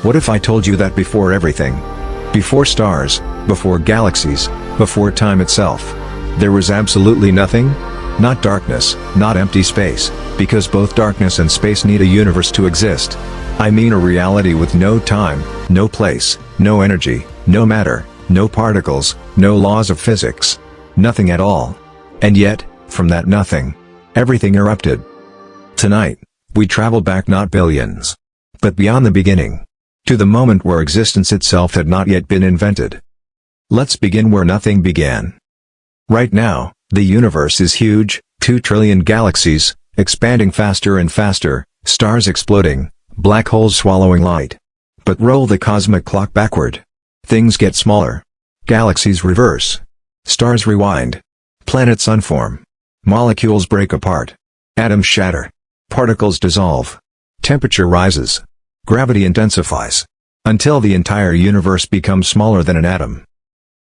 What if I told you that before everything, before stars, before galaxies, before time itself, there was absolutely nothing? Not darkness, not empty space, because both darkness and space need a universe to exist. I mean a reality with no time, no place, no energy, no matter, no particles, no laws of physics. Nothing at all. And yet, from that nothing, everything erupted. Tonight, we travel back not billions, but beyond the beginning, to the moment where existence itself had not yet been invented. Let's begin where nothing began. Right now, the universe is huge, 2 trillion galaxies, expanding faster and faster, stars exploding, black holes swallowing light. But roll the cosmic clock backward. Things get smaller. Galaxies reverse. Stars rewind. Planets unform. Molecules break apart. Atoms shatter. Particles dissolve. Temperature rises. Gravity intensifies. Until the entire universe becomes smaller than an atom.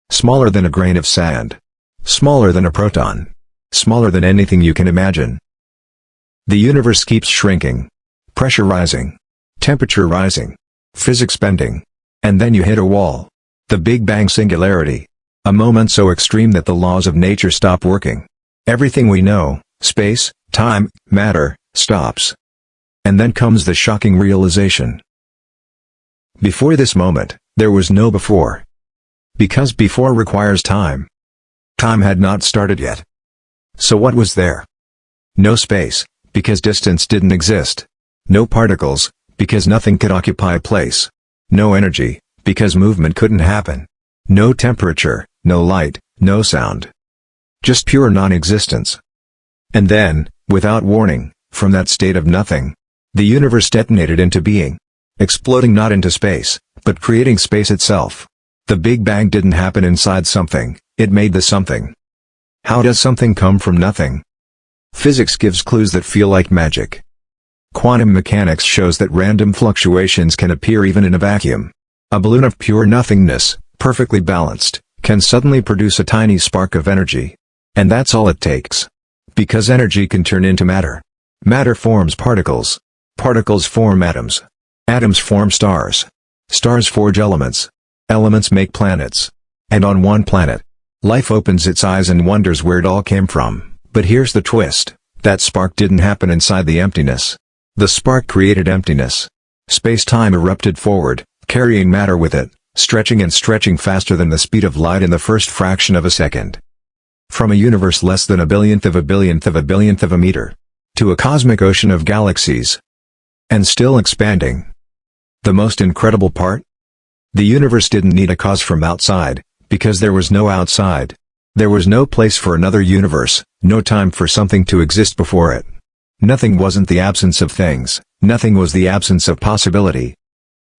Smaller than a grain of sand. Smaller than a proton. Smaller than anything you can imagine. The universe keeps shrinking. Pressure rising. Temperature rising. Physics bending. And then you hit a wall. The Big Bang singularity. A moment so extreme that the laws of nature stop working. Everything we know, space, time, matter, stops. And then comes the shocking realization. Before this moment, there was no before. Because before requires time. Time had not started yet. So what was there? No space, because distance didn't exist. No particles, because nothing could occupy place. No energy, because movement couldn't happen. No temperature, no light, no sound. Just pure non-existence. And then, without warning, from that state of nothing, the universe detonated into being. Exploding not into space, but creating space itself. The Big Bang didn't happen inside something, it made the something. How does something come from nothing? Physics gives clues that feel like magic. Quantum mechanics shows that random fluctuations can appear even in a vacuum. A balloon of pure nothingness, perfectly balanced, can suddenly produce a tiny spark of energy. And that's all it takes. Because energy can turn into matter. Matter forms particles. Particles form atoms. Atoms form stars. Stars forge elements. Elements make planets. And on one planet, life opens its eyes and wonders where it all came from. But here's the twist. That spark didn't happen inside the emptiness. The spark created emptiness. Space-time erupted forward, carrying matter with it, stretching and stretching faster than the speed of light in the first fraction of a second. From a universe less than a billionth of a billionth of a billionth of a meter, to a cosmic ocean of galaxies. And still expanding. The most incredible part? The universe didn't need a cause from outside, because there was no outside. There was no place for another universe, no time for something to exist before it. Nothing wasn't the absence of things, nothing was the absence of possibility.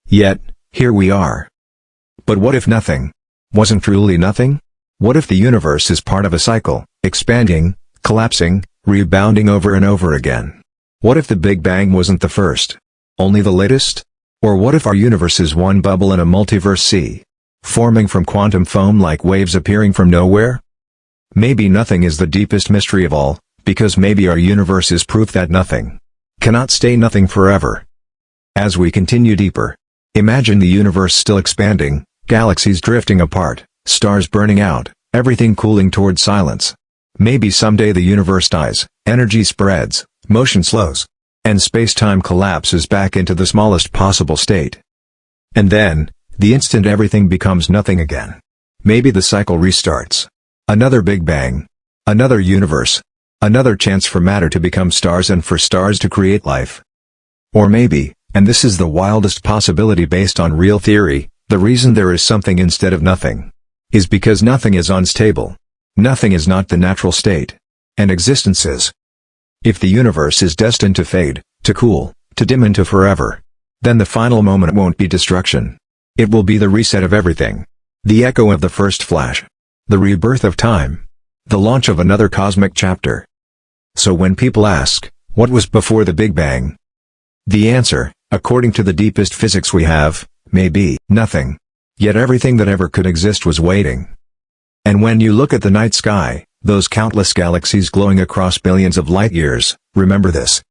Yet, here we are. But what if nothing wasn't truly nothing? What if the universe is part of a cycle, expanding, collapsing, rebounding over and over again? What if the Big Bang wasn't the first, only the latest? Or what if our universe is one bubble in a multiverse sea, forming from quantum foam like waves appearing from nowhere? Maybe nothing is the deepest mystery of all, because maybe our universe is proof that nothing cannot stay nothing forever. As we continue deeper, imagine the universe still expanding, galaxies drifting apart, stars burning out, everything cooling toward silence. Maybe someday the universe dies, energy spreads, motion slows, and space-time collapses back into the smallest possible state. And then, the instant everything becomes nothing again. Maybe the cycle restarts. Another Big Bang. Another universe. Another chance for matter to become stars and for stars to create life. Or maybe, and this is the wildest possibility based on real theory, the reason there is something instead of nothing is because nothing is unstable. Nothing is not the natural state. And existence is. If the universe is destined to fade, to cool, to dim into forever, then the final moment won't be destruction. It will be the reset of everything. The echo of the first flash. The rebirth of time. The launch of another cosmic chapter. So when people ask, what was before the Big Bang? The answer, according to the deepest physics we have, may be nothing. Yet everything that ever could exist was waiting. And when you look at the night sky, those countless galaxies glowing across billions of light years, remember this.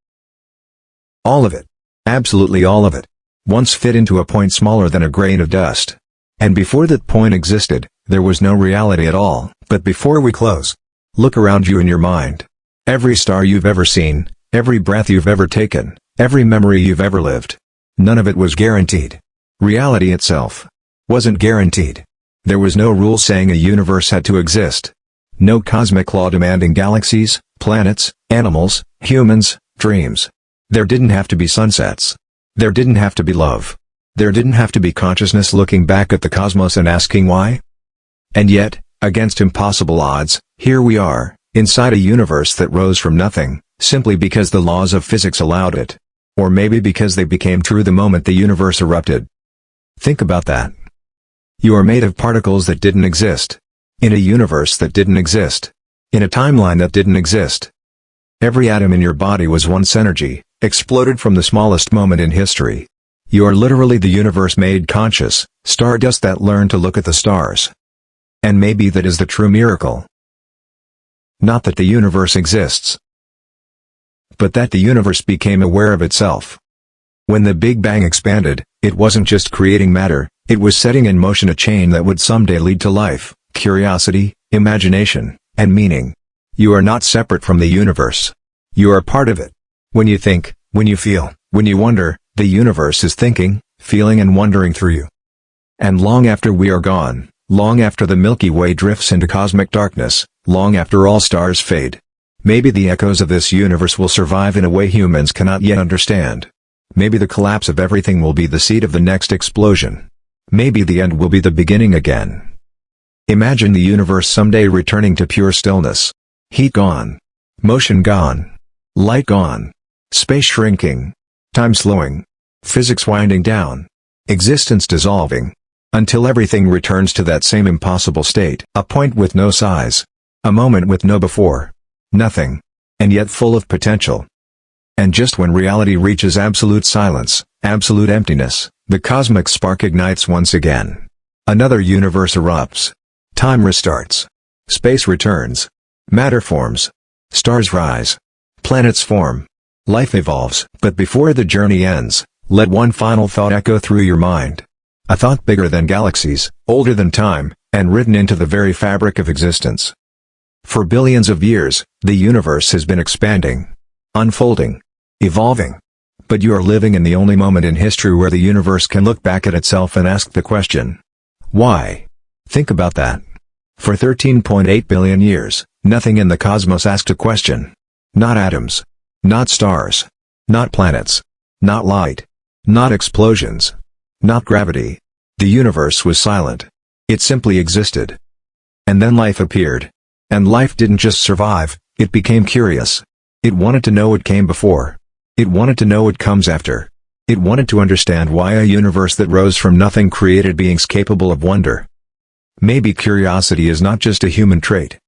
All of it. Absolutely all of it. once fit into a point smaller than a grain of dust. And before that point existed, there was no reality at all. But before we close, look around you in your mind. Every star you've ever seen, every breath you've ever taken, every memory you've ever lived. None of it was guaranteed. Reality itself wasn't guaranteed. There was no rule saying a universe had to exist. No cosmic law demanding galaxies, planets, animals, humans, dreams. There didn't have to be sunsets. There didn't have to be love. There didn't have to be consciousness looking back at the cosmos and asking why. And yet, against impossible odds, here we are, inside a universe that rose from nothing, simply because the laws of physics allowed it. Or maybe because they became true the moment the universe erupted. Think about that. You are made of particles that didn't exist. In a universe that didn't exist. In a timeline that didn't exist. Every atom in your body was once energy, exploded from the smallest moment in history. You are literally the universe made conscious, stardust that learned to look at the stars. And maybe that is the true miracle. Not that the universe exists, but that the universe became aware of itself. When the Big Bang expanded, it wasn't just creating matter, it was setting in motion a chain that would someday lead to life, curiosity, imagination, and meaning. You are not separate from the universe. You are part of it. When you think, when you feel, when you wonder, the universe is thinking, feeling and wondering through you. And long after we are gone, long after the Milky Way drifts into cosmic darkness, long after all stars fade, maybe the echoes of this universe will survive in a way humans cannot yet understand. Maybe the collapse of everything will be the seed of the next explosion. Maybe the end will be the beginning again. Imagine the universe someday returning to pure stillness. Heat gone. Motion gone. Light gone. Space shrinking. Time slowing. Physics winding down. Existence dissolving. Until everything returns to that same impossible state. A point with no size. A moment with no before. Nothing. And yet full of potential. And just when reality reaches absolute silence, absolute emptiness, the cosmic spark ignites once again. Another universe erupts. Time restarts. Space returns. Matter forms. Stars rise. Planets form. Life evolves. But before the journey ends, let one final thought echo through your mind. A thought bigger than galaxies, older than time, and written into the very fabric of existence. For billions of years, the universe has been expanding. Unfolding. Evolving. But you are living in the only moment in history where the universe can look back at itself and ask the question, why? Think about that. For 13.8 billion years, nothing in the cosmos asked a question. Not atoms. Not stars. Not planets. Not light. Not explosions. Not gravity. The universe was silent. It simply existed. And then life appeared. And life didn't just survive, it became curious. It wanted to know what came before. It wanted to know what comes after. It wanted to understand why a universe that rose from nothing created beings capable of wonder. Maybe curiosity is not just a human trait.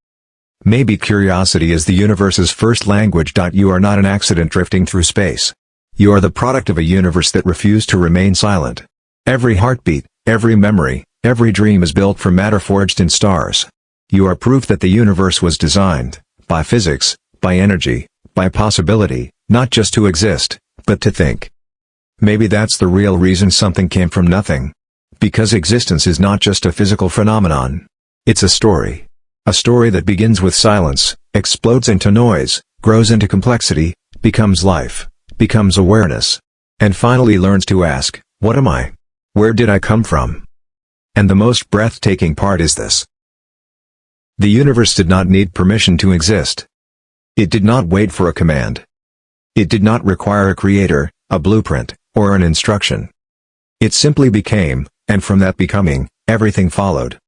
Maybe curiosity is the universe's first language. You are not an accident drifting through space. You are the product of a universe that refused to remain silent. Every heartbeat, every memory, every dream is built from matter forged in stars. You are proof that the universe was designed, by physics, by energy, by possibility, not just to exist, but to think. Maybe that's the real reason something came from nothing. Because existence is not just a physical phenomenon. It's a story. A story that begins with silence, explodes into noise, grows into complexity, becomes life, becomes awareness, and finally learns to ask, what am I? Where did I come from? And the most breathtaking part is this. The universe did not need permission to exist. It did not wait for a command. It did not require a creator, a blueprint, or an instruction. It simply became, and from that becoming, everything followed.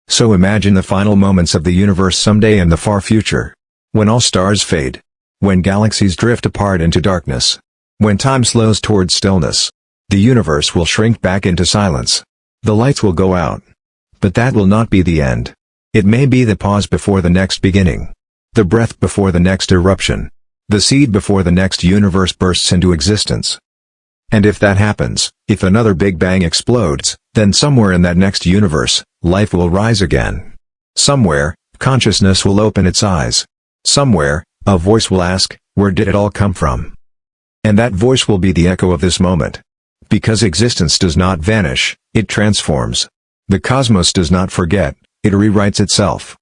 So imagine the final moments of the universe someday in the far future. When all stars fade. When galaxies drift apart into darkness. When time slows towards stillness. The universe will shrink back into silence. The lights will go out. But that will not be the end. It may be the pause before the next beginning. The breath before the next eruption. The seed before the next universe bursts into existence. And if that happens, if another Big Bang explodes, then somewhere in that next universe, life will rise again. Somewhere, consciousness will open its eyes. Somewhere, a voice will ask, where did it all come from? And that voice will be the echo of this moment. Because existence does not vanish, it transforms. The cosmos does not forget, it rewrites itself.